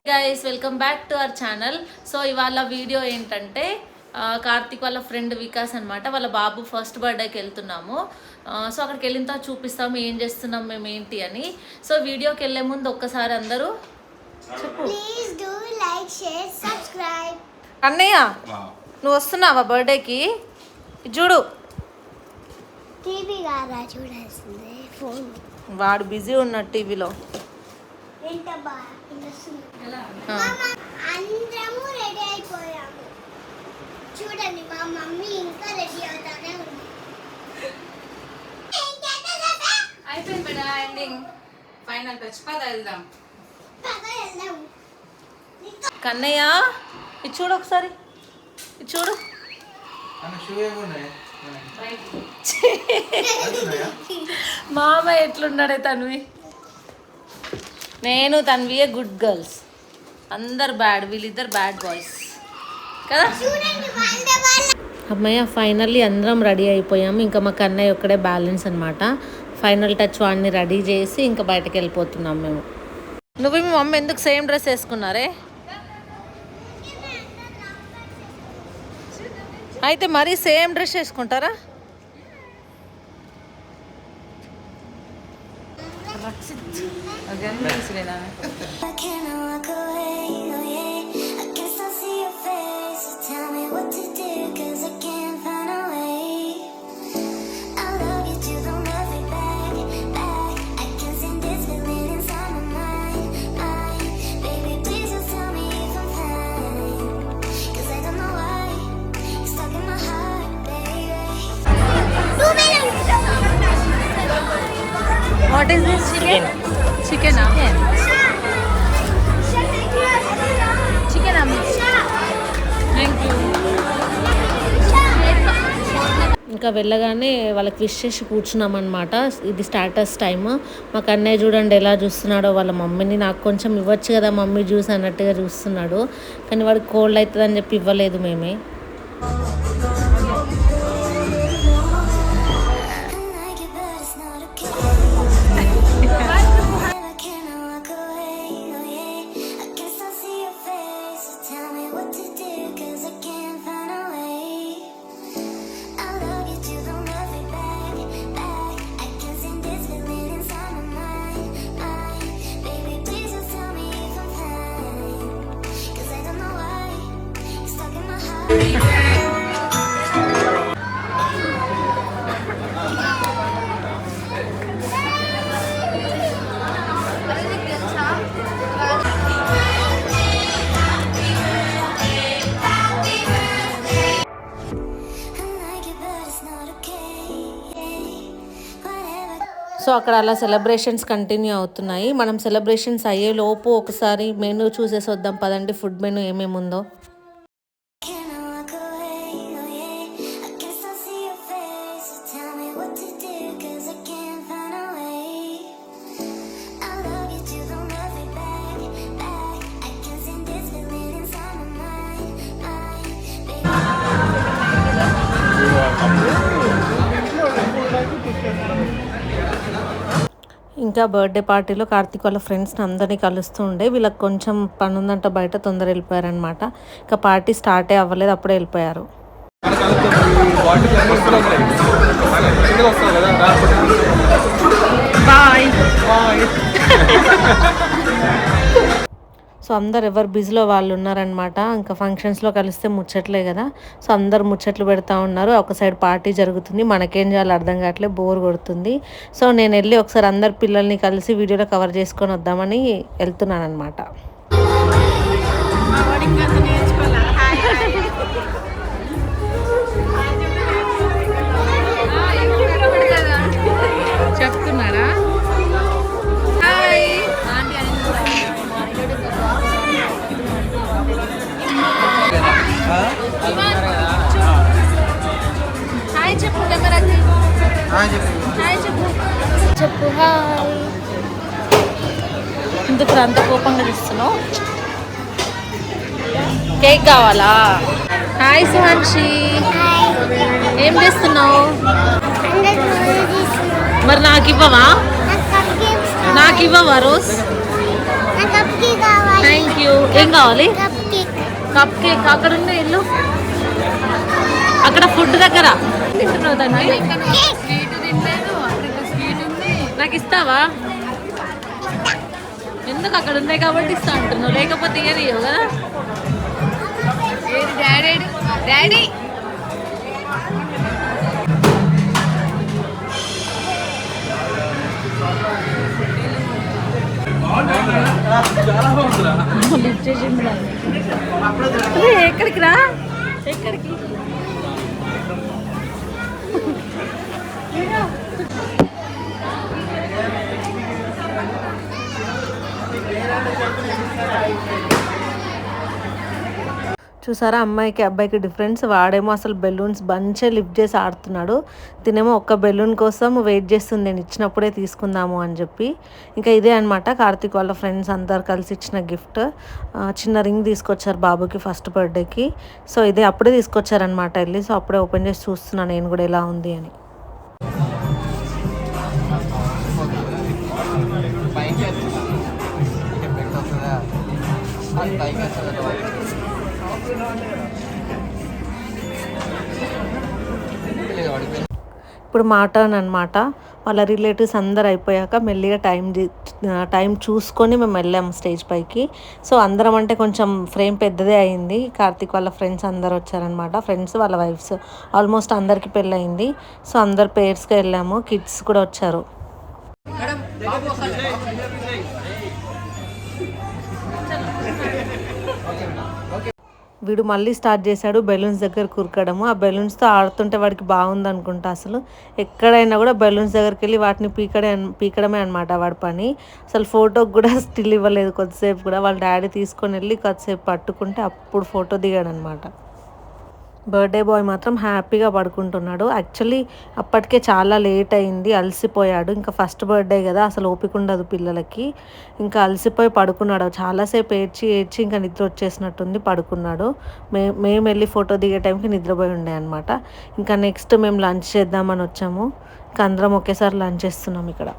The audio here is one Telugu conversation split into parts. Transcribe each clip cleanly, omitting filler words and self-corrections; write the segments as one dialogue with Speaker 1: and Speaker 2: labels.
Speaker 1: Guys welcome back to our channel. So ఇవాళ వీడియో ఏంటంటే కార్తిక్ వాళ్ళ ఫ్రెండ్ వికాస్ అనమాట. వాళ్ళ బాబు ఫస్ట్ బర్త్డేకి వెళ్తున్నాము. సో అక్కడికి వెళ్ళిన తర్వాత చూపిస్తాము ఏం చేస్తున్నాం మేము ఏంటి అని. సో వీడియోకి వెళ్ళే ముందు ఒక్కసారి అందరూ చెప్పు.
Speaker 2: Please do like share subscribe.
Speaker 1: అన్నయ్య నువ్వు వస్తున్నావా బర్త్డేకి? చూడు
Speaker 2: టీవీ కాదా చూడాల్సిందే, ఫోన్.
Speaker 1: వాడు బిజీ ఉన్నాడు టీవీలో.
Speaker 2: ఎంత బాగా అందరము రెడీ అయిపోయాము. చూడండి మా మమ్మీ ఇంకా రెడీ అవుతానే ఉంది.
Speaker 3: అయిపోయింది బేటా, ఎండింగ్ ఫైనల్ టచ్. పద వెళ్దాం.
Speaker 1: కన్నయ్య ఇది చూడు ఒకసారి, ఇది చూడు. మామ ఎట్లున్నాడే తన్వి. నేను తన్వియే గుడ్ గర్ల్స్, అందరు బ్యాడ్, వీళ్ళిద్దరు బ్యాడ్ బాయ్స్ కదా. అమ్మయ్య ఫైనల్లీ అందరం రెడీ అయిపోయాము. ఇంకా మా కన్నయ్య ఒక్కడే బ్యాలెన్స్ అనమాట. ఫైనల్ టచ్ వాడిని రెడీ చేసి ఇంకా బయటకు వెళ్ళిపోతున్నాం మేము. నువ్వు మీ మమ్మీ ఎందుకు సేమ్ డ్రెస్ వేసుకున్నారే? అయితే మరీ సేమ్ డ్రెస్ వేసుకుంటారా? What is this? Chicken. Chicken. Chicken. Thank you. ఇంకా వెళ్ళగానే వాళ్ళకి విష్ చేసి కూర్చున్నామన్నమాట. ఇది స్టార్టర్స్ టైమ్. మా కన్నయ్య చూడండి ఎలా చూస్తున్నాడో వాళ్ళ మమ్మీని. నాకు కొంచెం ఇవ్వచ్చు కదా మమ్మీ జ్యూస్ అన్నట్టుగా చూస్తున్నాడు. కానీ వాడికి కోల్డ్ అవుతుందని చెప్పి ఇవ్వలేదు మేమే. సో అక్కడ అలా సెలబ్రేషన్స్ కంటిన్యూ అవుతున్నాయి. మనం సెలబ్రేషన్స్ అయ్యే లోపు ఒకసారి మెనూ చూసేసి వద్దాం పదండి, ఫుడ్ మెనూ ఏమేమి ఉందో. ఇంకా బర్త్డే పార్టీలో కార్తిక్ వాళ్ళ ఫ్రెండ్స్ని అందరినీ కలుస్తూ ఉండే. వీళ్ళకి కొంచెం పని ఉందంట బయట, తొందర వెళ్ళిపోయారనమాట. ఇంకా పార్టీ స్టార్టే అవ్వలేదు, అప్పుడే వెళ్ళిపోయారు. సో అందరు ఎవరు బిజీలో వాళ్ళు ఉన్నారనమాట. ఇంకా ఫంక్షన్స్లో కలిస్తే ముచ్చట్లే కదా. సో అందరు ముచ్చట్లు పెడతా ఉన్నారు. ఒక సైడ్ పార్టీ జరుగుతుంది, మనకేం చేయాలో అర్థం కావట్లేదు, బోర్ కొడుతుంది. సో నేను వెళ్ళి ఒకసారి అందరు పిల్లల్ని కలిసి వీడియోలో కవర్ చేసుకొని వద్దామని వెళ్తున్నాను అనమాట. చెప్తున్నారా? హాయ్ చెప్పు కెమెరాకి. హాయ్ చెప్పు. చెప్పు హాయ్. ఎందుకు అంత కోపంగా చూస్తున్నావు? కేక్ కావాలా? హాయ్ సుహాన్షి, ఏం చేస్తున్నావు? మరి నాకు ఇవ్వవా? నాకు ఇవ్వవా రోజ్?
Speaker 2: నాకు కప్ కేక్ కావాలి.
Speaker 1: Thank you. ఏం కావాలి?
Speaker 2: Cup cake.
Speaker 1: కప్ కేక్ అక్కడ ఉంది ఇల్లు, అక్కడ ఫుడ్ దగ్గర తింటున్నావు దాన్ని.
Speaker 3: స్వీట్ తినలేదు, అక్కడ స్వీట్ ఉంది.
Speaker 1: నాకు ఇస్తావా? ఎందుకు అక్కడ ఉన్నాయి కాబట్టి ఇస్తా అంటున్నావు, లేకపోతే ఇయ్యవు కదా.
Speaker 3: ఏది డాడీ? డాడీ
Speaker 1: ఎక్కడికి రా, ఎక్కడికి? చూసారా అమ్మాయికి అబ్బాయికి డిఫరెన్స్. వాడేమో అసలు బెలూన్స్ బంచే లిఫ్ట్ చేసి ఆడుతున్నాడు, తినేమో ఒక్క బెలూన్ కోసం వెయిట్ చేస్తుంది, నేను ఇచ్చినప్పుడే తీసుకుందాము అని చెప్పి. ఇంకా ఇదే అనమాట కార్తీక్ వాళ్ళ ఫ్రెండ్స్ అందరు కలిసి ఇచ్చిన గిఫ్ట్. చిన్న రింగ్ తీసుకొచ్చారు బాబుకి ఫస్ట్ బర్త్డేకి. సో ఇదే అప్పుడే తీసుకొచ్చారనమాట వెళ్ళి. సో అప్పుడే ఓపెన్ చేసి చూస్తున్నాను నేను కూడా ఎలా ఉంది అని. ఇప్పుడు మా టర్న్ అనమాట. వాళ్ళ రిలేటివ్స్ అందరు అయిపోయాక మెల్లిగా టైం చూసుకొని మేము వెళ్ళాము స్టేజ్ పైకి. సో అందరం అంటే కొంచెం ఫ్రేమ్ పెద్దదే అయింది. కార్తీక్ వాళ్ళ ఫ్రెండ్స్ అందరు వచ్చారనమాట, ఫ్రెండ్స్ వాళ్ళ వైఫ్స్ ఆల్మోస్ట్ అందరికి పెళ్ళయింది. సో అందరు పేర్స్గా వెళ్ళాము, కిడ్స్ కూడా వచ్చారు. వీడు మళ్ళీ స్టార్ట్ చేశాడు బెలూన్స్ దగ్గర కురకడము. ఆ బెలూన్స్తో ఆడుతుంటే వాడికి బాగుంది అనుకుంటా. అసలు ఎక్కడైనా కూడా బెలూన్స్ దగ్గరికి వెళ్ళి వాటిని పీకడమే అనమాట వాడి పని. అసలు ఫోటోకి కూడా స్టిల్ ఇవ్వలేదు కొద్దిసేపు కూడా. వాళ్ళ డాడీ తీసుకొని వెళ్ళి కొద్దిసేపు పట్టుకుంటే అప్పుడు ఫోటో దిగాడు అనమాట. బర్త్డే బాయ్ మాత్రం హ్యాపీగా పడుకుంటున్నాడు. యాక్చువల్లీ అప్పటికే చాలా లేట్ అయింది, అలసిపోయాడు. ఇంకా ఫస్ట్ బర్త్డే కదా, అసలు ఓపిక ఉండదు పిల్లలకి. ఇంకా అలసిపోయి పడుకున్నాడు. చాలాసేపు ఏడ్చి ఇంకా నిద్ర వచ్చేసినట్టుంది, పడుకున్నాడు. మేము వెళ్ళి ఫోటో దిగే టైంకి నిద్రపోయి ఉండే అనమాట. ఇంకా నెక్స్ట్ మేము లంచ్ చేద్దామని వచ్చాము. ఇంకా అందరం ఒకేసారి లంచ్ చేస్తున్నాం ఇక్కడ.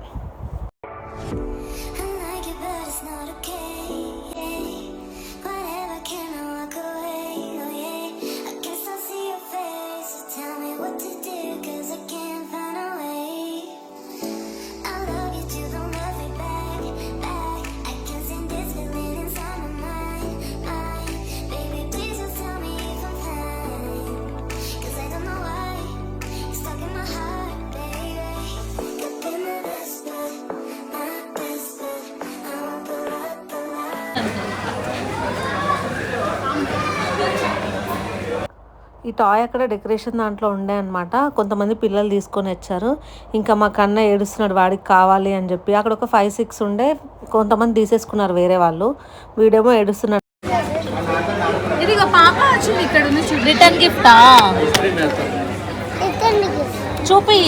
Speaker 1: ఈ టాయ్ అక్కడ డెకరేషన్ దాంట్లో ఉండే అనమాట. కొంతమంది పిల్లలు తీసుకొని వచ్చారు. ఇంకా మా కన్న ఏడుస్తున్నాడు వాడికి కావాలి అని చెప్పి. అక్కడ ఒక 5-6 ఉండే, కొంతమంది తీసేసుకున్నారు వేరే వాళ్ళు. వీడేమో ఏడుస్తున్నాడు.
Speaker 3: ఇది పాప వచ్చింది ఇక్కడ ఉంది.
Speaker 1: రిటర్న్ గిఫ్టా? చూపి,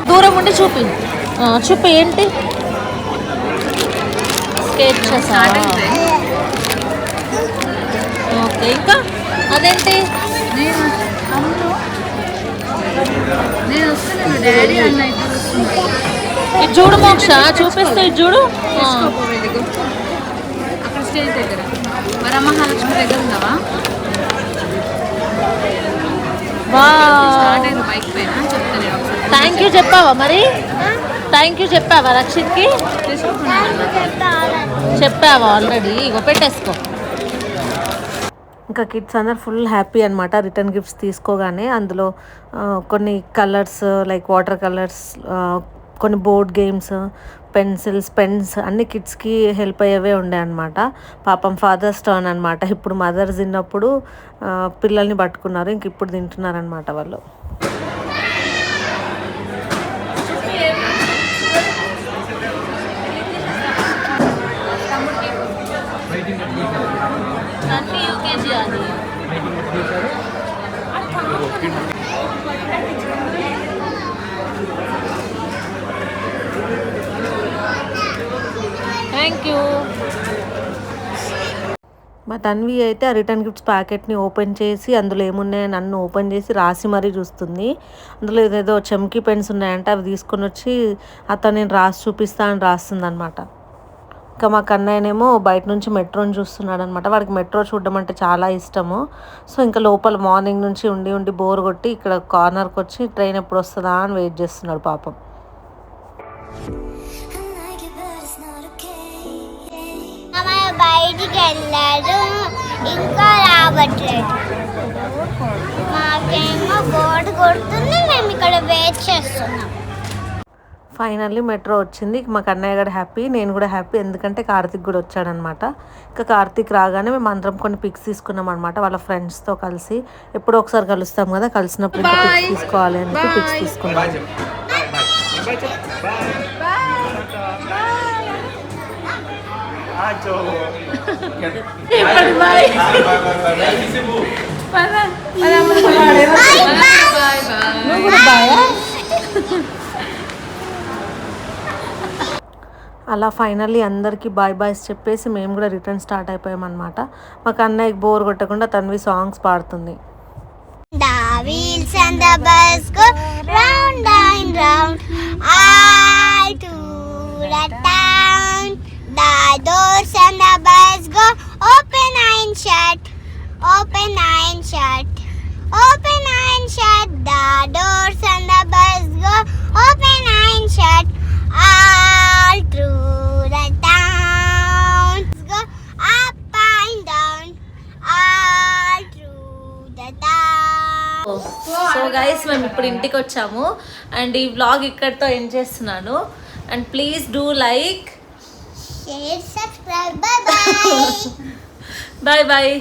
Speaker 1: దూరం ఉండి చూపి. చూపి ఏంటి? స్కెచ్. ఓకే, ఇంకా అదేంటి?
Speaker 3: నేను వస్తున్నాను డాడీ అన్న.
Speaker 1: ఇది చూడు మోక్ష, చూపిస్తే ఇది చూడు.
Speaker 3: అక్కడ స్టేజ్ దగ్గర వరమహాలక్ష్మి దగ్గర ఉన్నావా? బైక్ పైన చెప్తాను.
Speaker 1: థ్యాంక్ యూ చెప్పావా మరి? థ్యాంక్ యూ చెప్పావా రక్షిత్కి? చెప్పావా ఆల్రెడీ? ఇగో పెట్టేసుకో. ఇంకా కిడ్స్ అందరు ఫుల్ హ్యాపీ అనమాట రిటర్న్ గిఫ్ట్స్ తీసుకోగానే. అందులో కొన్ని కలర్స్ లైక్ వాటర్ కలర్స్, కొన్ని బోర్డ్ గేమ్స్, పెన్సిల్స్, పెన్స్ అన్ని కిడ్స్కి హెల్ప్ అయ్యేవే ఉండే అనమాట. పాపం ఫాదర్స్ టర్న్ అనమాట. ఇప్పుడు మదర్స్ తిన్నప్పుడు పిల్లల్ని పట్టుకున్నారు, ఇంక ఇప్పుడు తింటున్నారనమాట వాళ్ళు. Thank you. మా తన్వి అయితే ఆ రిటర్న్ గిఫ్ట్స్ ప్యాకెట్ని ఓపెన్ చేసి అందులో ఏమున్నాయని నన్ను ఓపెన్ చేసి రాసి మరీ చూస్తుంది. అందులో ఏదేదో చెమ్కీ పెన్స్ ఉన్నాయంటే అవి తీసుకొని వచ్చి అతను నేను రాసి చూపిస్తా అని రాస్తుంది అనమాట. ఇంకా మా కన్నయ్యనేమో బయట నుంచి మెట్రోని చూస్తున్నాడు అనమాట. వాడికి మెట్రో చూడడం అంటే చాలా ఇష్టము. సో ఇంకా లోపల మార్నింగ్ నుంచి ఉండి ఉండి బోర్ కొట్టి ఇక్కడ కార్నర్కి వచ్చి ట్రైన్ ఎప్పుడు వస్తుందా అని వెయిట్ చేస్తున్నాడు పాపం.
Speaker 2: బయటికి వెళ్ళారు, ఇంకా రావట్లేదు. మాకేమో బోర్డు కొడుతుంది, మేము ఇక్కడ వెయిట్ చేస్తున్నాం.
Speaker 1: ఫైనల్లీ మెట్రో వచ్చింది. మా కన్నయ్య కూడా హ్యాపీ, నేను కూడా హ్యాపీ, ఎందుకంటే కార్తిక్ కూడా వచ్చాడనమాట. ఇంకా కార్తిక్ రాగానే మేము అందరం కొన్ని పిక్స్ తీసుకున్నాం అనమాట వాళ్ళ ఫ్రెండ్స్తో కలిసి. ఎప్పుడో ఒకసారి కలుస్తాం కదా, కలిసినప్పుడు ఇంకా పిక్స్ తీసుకోవాలి అని పిక్స్ తీసుకున్నాం. అలా ఫైనల్లీ అందరికీ బాయ్ బాయ్స్ చెప్పేసి మేము కూడా రిటర్న్ స్టార్ట్ అయిపోయామన్నమాట. మాకు అన్నయ్యకి బోర్ కొట్టకుండా తన్వి సాంగ్స్ పాడుతుంది.
Speaker 2: The wheels and the bus go round and round, all to the town. The doors and the bus go open and shut, open and shut, open and shut. The doors and the bus go open and shut, all through the town. Go up and down, all through the town.
Speaker 1: So guys మేము ఇప్పుడు ఇంటికి వచ్చాము అండ్ ఈ వ్లాగ్ ఇక్కడితో ఎండ్ చేస్తున్నాను. And please do like,
Speaker 2: share, subscribe. Bye bye.
Speaker 1: Bye bye.